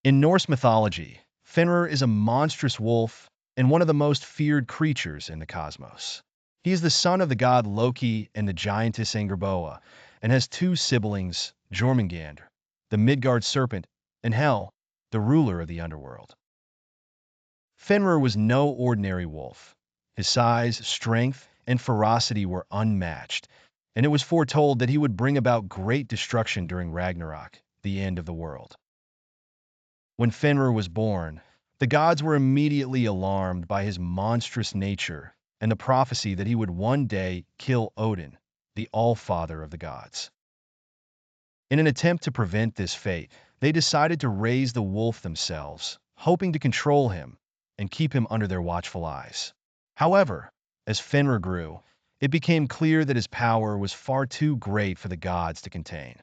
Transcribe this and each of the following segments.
In Norse mythology, Fenrir is a monstrous wolf and one of the most feared creatures in the cosmos. He is the son of the god Loki and the giantess Angrboða, and has two siblings, Jormungandr, the Midgard serpent, and Hel, the ruler of the underworld. Fenrir was no ordinary wolf. His size, strength, and ferocity were unmatched, and it was foretold that he would bring about great destruction during Ragnarok, the end of the world. When Fenrir was born, the gods were immediately alarmed by his monstrous nature and the prophecy that he would one day kill Odin, the All-Father of the gods. In an attempt to prevent this fate, they decided to raise the wolf themselves, hoping to control him and keep him under their watchful eyes. However, as Fenrir grew, it became clear that his power was far too great for the gods to contain.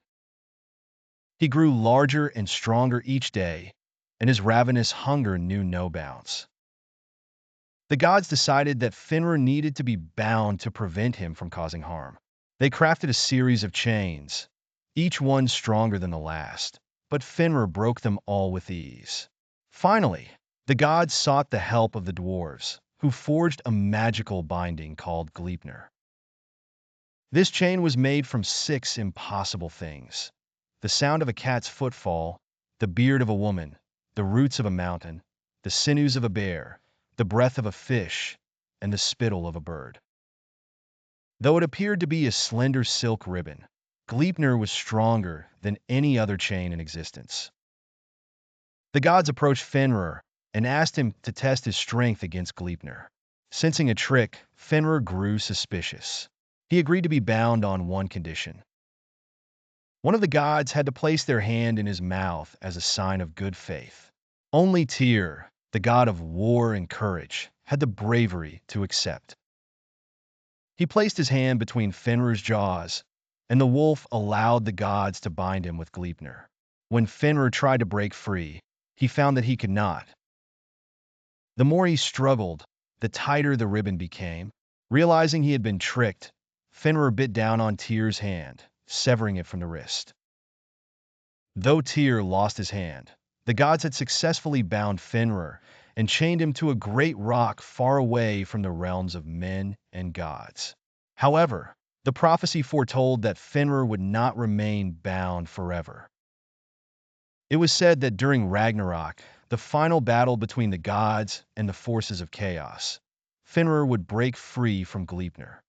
He grew larger and stronger each day, and his ravenous hunger knew no bounds. The gods decided that Fenrir needed to be bound to prevent him from causing harm. They crafted a series of chains, each one stronger than the last, but Fenrir broke them all with ease. Finally, the gods sought the help of the dwarves, who forged a magical binding called Gleipnir. This chain was made from 6 impossible things: the sound of a cat's footfall, the beard of a woman, the roots of a mountain, the sinews of a bear, the breath of a fish, and the spittle of a bird. Though it appeared to be a slender silk ribbon, Gleipnir was stronger than any other chain in existence. The gods approached Fenrir and asked him to test his strength against Gleipnir. Sensing a trick, Fenrir grew suspicious. He agreed to be bound on one condition. One of the gods had to place their hand in his mouth as a sign of good faith. Only Tyr, the god of war and courage, had the bravery to accept. He placed his hand between Fenrir's jaws, and the wolf allowed the gods to bind him with Gleipnir. When Fenrir tried to break free, he found that he could not. The more he struggled, the tighter the ribbon became. Realizing he had been tricked, Fenrir bit down on Tyr's hand, severing it from the wrist. Though Tyr lost his hand, the gods had successfully bound Fenrir and chained him to a great rock far away from the realms of men and gods. However, the prophecy foretold that Fenrir would not remain bound forever. It was said that during Ragnarok, the final battle between the gods and the forces of chaos, Fenrir would break free from Gleipnir.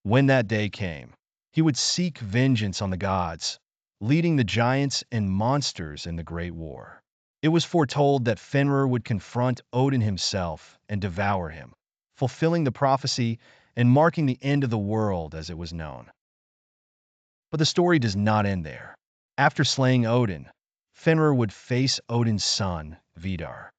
When that day came, he would seek vengeance on the gods, leading the giants and monsters in the Great War. It was foretold that Fenrir would confront Odin himself and devour him, fulfilling the prophecy and marking the end of the world as it was known. But the story does not end there. After slaying Odin, Fenrir would face Odin's son, Vidar.